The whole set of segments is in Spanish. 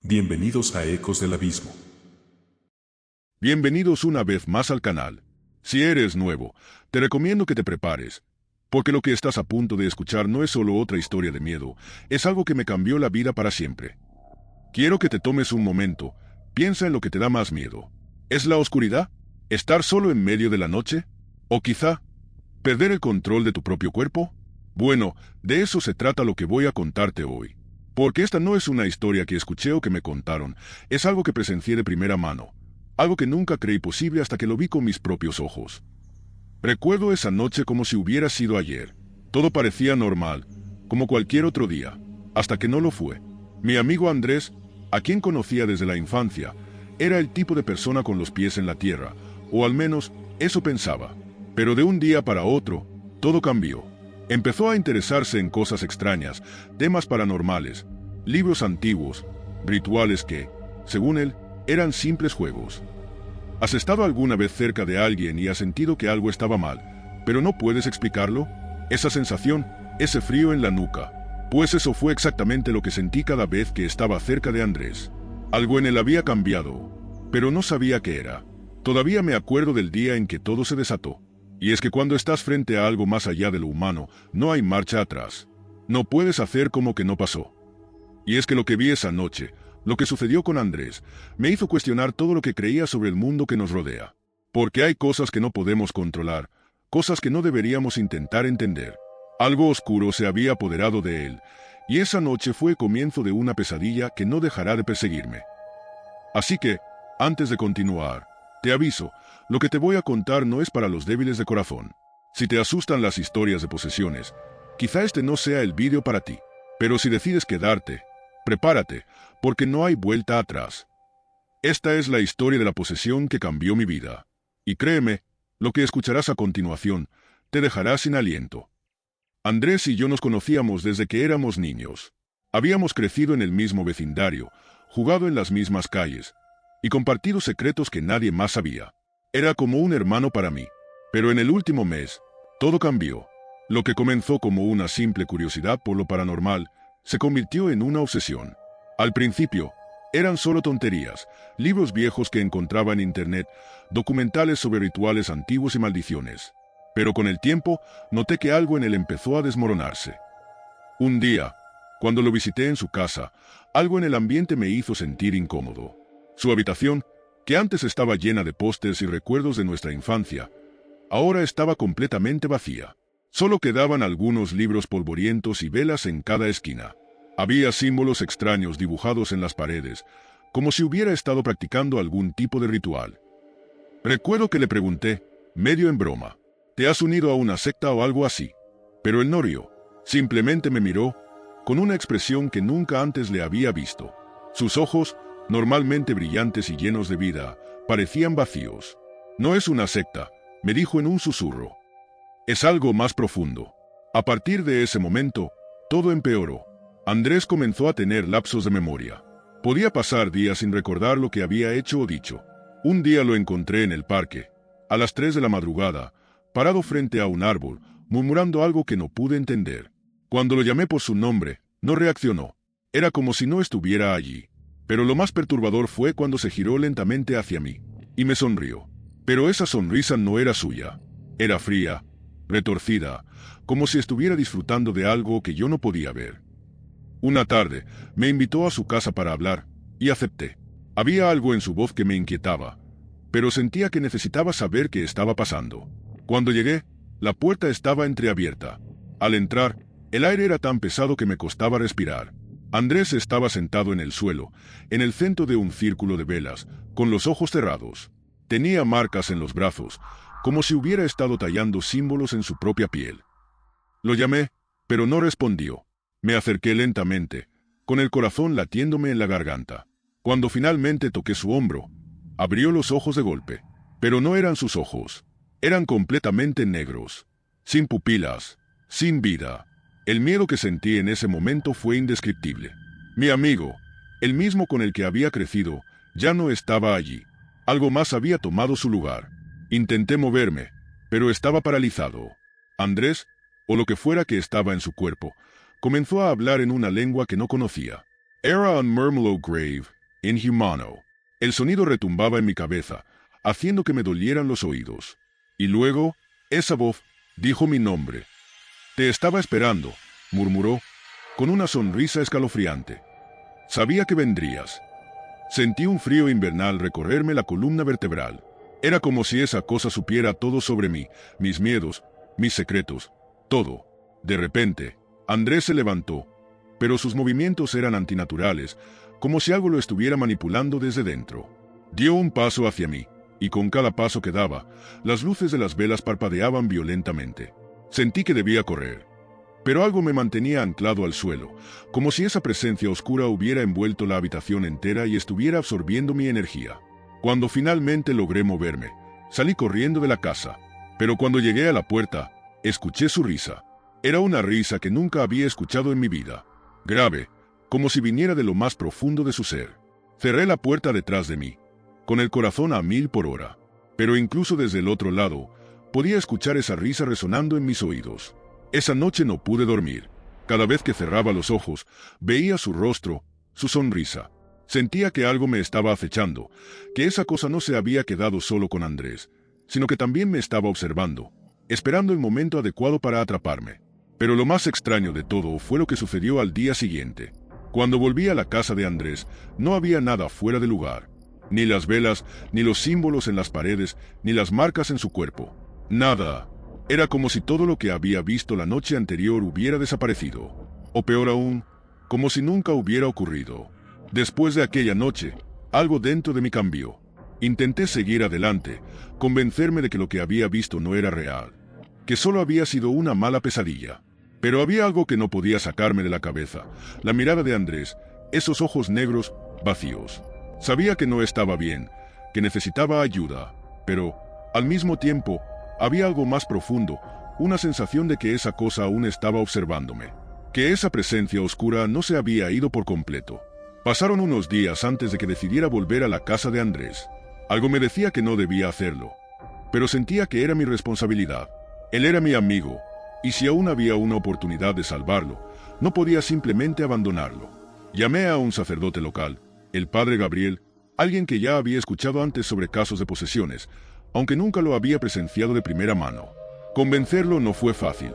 Bienvenidos a Ecos del Abismo. Bienvenidos una vez más al canal. Si eres nuevo, te recomiendo que te prepares, porque lo que estás a punto de escuchar no es solo otra historia de miedo, es algo que me cambió la vida para siempre. Quiero que te tomes un momento, piensa en lo que te da más miedo. ¿Es la oscuridad? ¿Estar solo en medio de la noche? ¿O quizá, perder el control de tu propio cuerpo? Bueno, de eso se trata lo que voy a contarte hoy. Porque esta no es una historia que escuché o que me contaron, es algo que presencié de primera mano. Algo que nunca creí posible hasta que lo vi con mis propios ojos. Recuerdo esa noche como si hubiera sido ayer. Todo parecía normal, como cualquier otro día, hasta que no lo fue. Mi amigo Andrés, a quien conocía desde la infancia, era el tipo de persona con los pies en la tierra, o al menos eso pensaba. Pero de un día para otro, todo cambió. Empezó a interesarse en cosas extrañas, temas paranormales, libros antiguos, rituales que, según él, eran simples juegos. ¿Has estado alguna vez cerca de alguien y has sentido que algo estaba mal, pero no puedes explicarlo? Esa sensación, ese frío en la nuca. Pues eso fue exactamente lo que sentí cada vez que estaba cerca de Andrés. Algo en él había cambiado, pero no sabía qué era. Todavía me acuerdo del día en que todo se desató. Y es que cuando estás frente a algo más allá de lo humano, no hay marcha atrás. No puedes hacer como que no pasó. Y es que lo que vi esa noche, lo que sucedió con Andrés, me hizo cuestionar todo lo que creía sobre el mundo que nos rodea. Porque hay cosas que no podemos controlar, cosas que no deberíamos intentar entender. Algo oscuro se había apoderado de él, y esa noche fue el comienzo de una pesadilla que no dejará de perseguirme. Así que, antes de continuar, te aviso, lo que te voy a contar no es para los débiles de corazón. Si te asustan las historias de posesiones, quizá este no sea el vídeo para ti. Pero si decides quedarte, prepárate, porque no hay vuelta atrás. Esta es la historia de la posesión que cambió mi vida. Y créeme, lo que escucharás a continuación te dejará sin aliento. Andrés y yo nos conocíamos desde que éramos niños. Habíamos crecido en el mismo vecindario, jugado en las mismas calles, y compartido secretos que nadie más sabía. Era como un hermano para mí. Pero en el último mes, todo cambió. Lo que comenzó como una simple curiosidad por lo paranormal, se convirtió en una obsesión. Al principio, eran solo tonterías, libros viejos que encontraba en internet, documentales sobre rituales antiguos y maldiciones. Pero con el tiempo, noté que algo en él empezó a desmoronarse. Un día, cuando lo visité en su casa, algo en el ambiente me hizo sentir incómodo. Su habitación, que antes estaba llena de pósters y recuerdos de nuestra infancia, ahora estaba completamente vacía. Solo quedaban algunos libros polvorientos y velas en cada esquina. Había símbolos extraños dibujados en las paredes, como si hubiera estado practicando algún tipo de ritual. Recuerdo que le pregunté, medio en broma, ¿te has unido a una secta o algo así? Pero él no rió, simplemente me miró, con una expresión que nunca antes le había visto. Sus ojos, normalmente brillantes y llenos de vida, parecían vacíos. No es una secta, me dijo en un susurro. Es algo más profundo. A partir de ese momento, todo empeoró. Andrés comenzó a tener lapsos de memoria. Podía pasar días sin recordar lo que había hecho o dicho. Un día lo encontré en el parque, a las 3 de la madrugada, parado frente a un árbol, murmurando algo que no pude entender. Cuando lo llamé por su nombre, no reaccionó. Era como si no estuviera allí. Pero lo más perturbador fue cuando se giró lentamente hacia mí, y me sonrió. Pero esa sonrisa no era suya. Era fría, retorcida, como si estuviera disfrutando de algo que yo no podía ver. Una tarde, me invitó a su casa para hablar, y acepté. Había algo en su voz que me inquietaba, pero sentía que necesitaba saber qué estaba pasando. Cuando llegué, la puerta estaba entreabierta. Al entrar, el aire era tan pesado que me costaba respirar. Andrés estaba sentado en el suelo, en el centro de un círculo de velas, con los ojos cerrados. Tenía marcas en los brazos, como si hubiera estado tallando símbolos en su propia piel. Lo llamé, pero no respondió. Me acerqué lentamente, con el corazón latiéndome en la garganta. Cuando finalmente toqué su hombro, abrió los ojos de golpe. Pero no eran sus ojos. Eran completamente negros, sin pupilas, sin vida. El miedo que sentí en ese momento fue indescriptible. Mi amigo, el mismo con el que había crecido, ya no estaba allí. Algo más había tomado su lugar. Intenté moverme, pero estaba paralizado. Andrés, o lo que fuera que estaba en su cuerpo, comenzó a hablar en una lengua que no conocía. Era un murmullo grave, inhumano. El sonido retumbaba en mi cabeza, haciendo que me dolieran los oídos. Y luego, esa voz dijo mi nombre. «Te estaba esperando», murmuró, con una sonrisa escalofriante. «Sabía que vendrías». Sentí un frío invernal recorrerme la columna vertebral. Era como si esa cosa supiera todo sobre mí, mis miedos, mis secretos, todo. De repente, Andrés se levantó, pero sus movimientos eran antinaturales, como si algo lo estuviera manipulando desde dentro. Dio un paso hacia mí, y con cada paso que daba, las luces de las velas parpadeaban violentamente. Sentí que debía correr, pero algo me mantenía anclado al suelo, como si esa presencia oscura hubiera envuelto la habitación entera y estuviera absorbiendo mi energía. Cuando finalmente logré moverme, salí corriendo de la casa, pero cuando llegué a la puerta, escuché su risa. Era una risa que nunca había escuchado en mi vida, grave, como si viniera de lo más profundo de su ser. Cerré la puerta detrás de mí, con el corazón a 1000 por hora, pero incluso desde el otro lado, podía escuchar esa risa resonando en mis oídos. Esa noche no pude dormir. Cada vez que cerraba los ojos, veía su rostro, su sonrisa. Sentía que algo me estaba acechando, que esa cosa no se había quedado solo con Andrés, sino que también me estaba observando, esperando el momento adecuado para atraparme. Pero lo más extraño de todo fue lo que sucedió al día siguiente. Cuando volví a la casa de Andrés, no había nada fuera de lugar. Ni las velas, ni los símbolos en las paredes, ni las marcas en su cuerpo. Nada. Era como si todo lo que había visto la noche anterior hubiera desaparecido. O peor aún, como si nunca hubiera ocurrido. Después de aquella noche, algo dentro de mí cambió. Intenté seguir adelante, convencerme de que lo que había visto no era real, que solo había sido una mala pesadilla. Pero había algo que no podía sacarme de la cabeza, la mirada de Andrés, esos ojos negros, vacíos. Sabía que no estaba bien, que necesitaba ayuda, pero, al mismo tiempo, había algo más profundo, una sensación de que esa cosa aún estaba observándome, que esa presencia oscura no se había ido por completo. Pasaron unos días antes de que decidiera volver a la casa de Andrés. Algo me decía que no debía hacerlo, pero sentía que era mi responsabilidad. Él era mi amigo, y si aún había una oportunidad de salvarlo, no podía simplemente abandonarlo. Llamé a un sacerdote local, el padre Gabriel, alguien que ya había escuchado antes sobre casos de posesiones, aunque nunca lo había presenciado de primera mano. Convencerlo no fue fácil,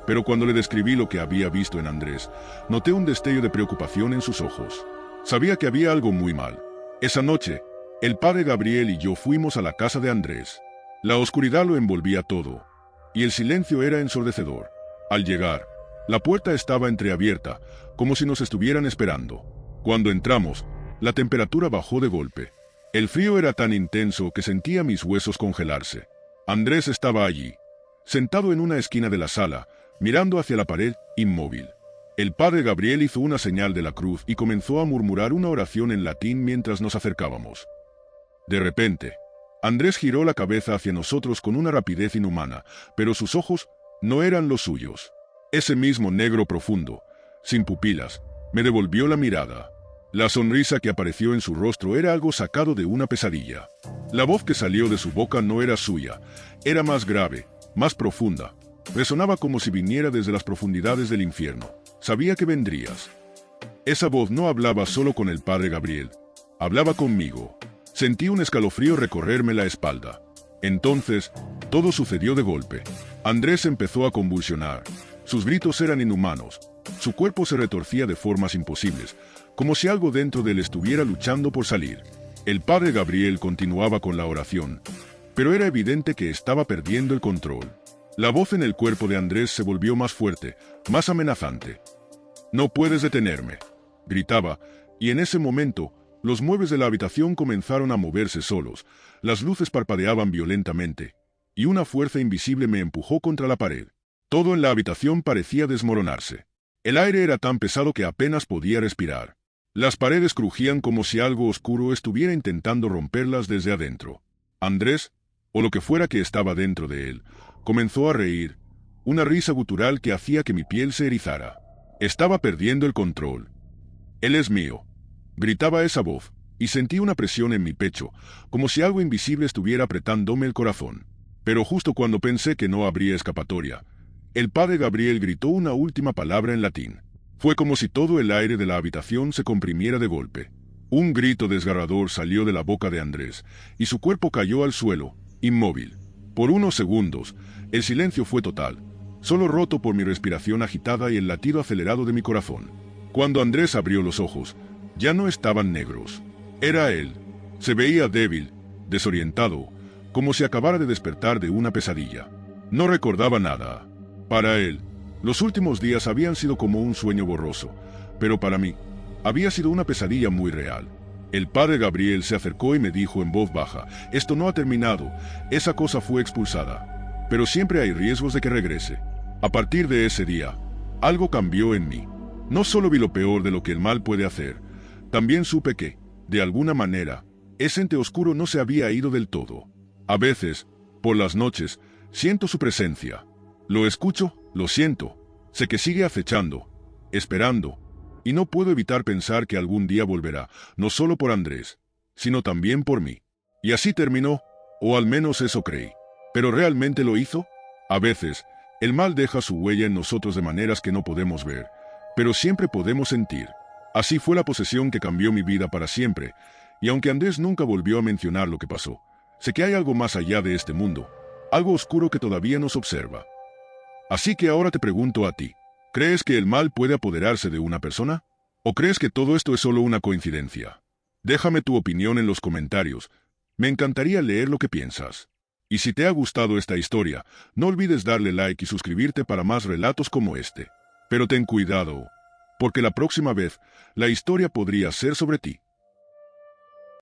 pero cuando le describí lo que había visto en Andrés, noté un destello de preocupación en sus ojos. Sabía que había algo muy mal. Esa noche, el padre Gabriel y yo fuimos a la casa de Andrés. La oscuridad lo envolvía todo, y el silencio era ensordecedor. Al llegar, la puerta estaba entreabierta, como si nos estuvieran esperando. Cuando entramos, la temperatura bajó de golpe. El frío era tan intenso que sentía mis huesos congelarse. Andrés estaba allí, sentado en una esquina de la sala, mirando hacia la pared, inmóvil. El padre Gabriel hizo una señal de la cruz y comenzó a murmurar una oración en latín mientras nos acercábamos. De repente, Andrés giró la cabeza hacia nosotros con una rapidez inhumana, pero sus ojos no eran los suyos. Ese mismo negro profundo, sin pupilas, me devolvió la mirada. La sonrisa que apareció en su rostro era algo sacado de una pesadilla. La voz que salió de su boca no era suya, era más grave, más profunda. Resonaba como si viniera desde las profundidades del infierno. Sabía que vendrías. Esa voz no hablaba solo con el padre Gabriel, hablaba conmigo. Sentí un escalofrío recorrerme la espalda. Entonces, todo sucedió de golpe. Andrés empezó a convulsionar. Sus gritos eran inhumanos. Su cuerpo se retorcía de formas imposibles, como si algo dentro de él estuviera luchando por salir. El padre Gabriel continuaba con la oración, pero era evidente que estaba perdiendo el control. La voz en el cuerpo de Andrés se volvió más fuerte, más amenazante. «No puedes detenerme», gritaba, y en ese momento, los muebles de la habitación comenzaron a moverse solos, las luces parpadeaban violentamente, y una fuerza invisible me empujó contra la pared. Todo en la habitación parecía desmoronarse. El aire era tan pesado que apenas podía respirar. Las paredes crujían como si algo oscuro estuviera intentando romperlas desde adentro. Andrés, o lo que fuera que estaba dentro de él, comenzó a reír, una risa gutural que hacía que mi piel se erizara. Estaba perdiendo el control. «Él es mío», gritaba esa voz, y sentí una presión en mi pecho, como si algo invisible estuviera apretándome el corazón. Pero justo cuando pensé que no habría escapatoria, el padre Gabriel gritó una última palabra en latín. Fue como si todo el aire de la habitación se comprimiera de golpe. Un grito desgarrador salió de la boca de Andrés, y su cuerpo cayó al suelo, inmóvil. Por unos segundos, el silencio fue total, solo roto por mi respiración agitada y el latido acelerado de mi corazón. Cuando Andrés abrió los ojos, ya no estaban negros. Era él. Se veía débil, desorientado, como si acabara de despertar de una pesadilla. No recordaba nada. Para él, los últimos días habían sido como un sueño borroso, pero para mí, había sido una pesadilla muy real. El padre Gabriel se acercó y me dijo en voz baja: «Esto no ha terminado, esa cosa fue expulsada, pero siempre hay riesgos de que regrese». A partir de ese día, algo cambió en mí. No solo vi lo peor de lo que el mal puede hacer, también supe que, de alguna manera, ese ente oscuro no se había ido del todo. A veces, por las noches, siento su presencia. Lo escucho, lo siento, sé que sigue acechando, esperando, y no puedo evitar pensar que algún día volverá, no solo por Andrés, sino también por mí. Y así terminó, o al menos eso creí. ¿Pero realmente lo hizo? A veces, el mal deja su huella en nosotros de maneras que no podemos ver, pero siempre podemos sentir. Así fue la posesión que cambió mi vida para siempre, y aunque Andrés nunca volvió a mencionar lo que pasó, sé que hay algo más allá de este mundo, algo oscuro que todavía nos observa. Así que ahora te pregunto a ti, ¿crees que el mal puede apoderarse de una persona? ¿O crees que todo esto es solo una coincidencia? Déjame tu opinión en los comentarios, me encantaría leer lo que piensas. Y si te ha gustado esta historia, no olvides darle like y suscribirte para más relatos como este. Pero ten cuidado, porque la próxima vez, la historia podría ser sobre ti.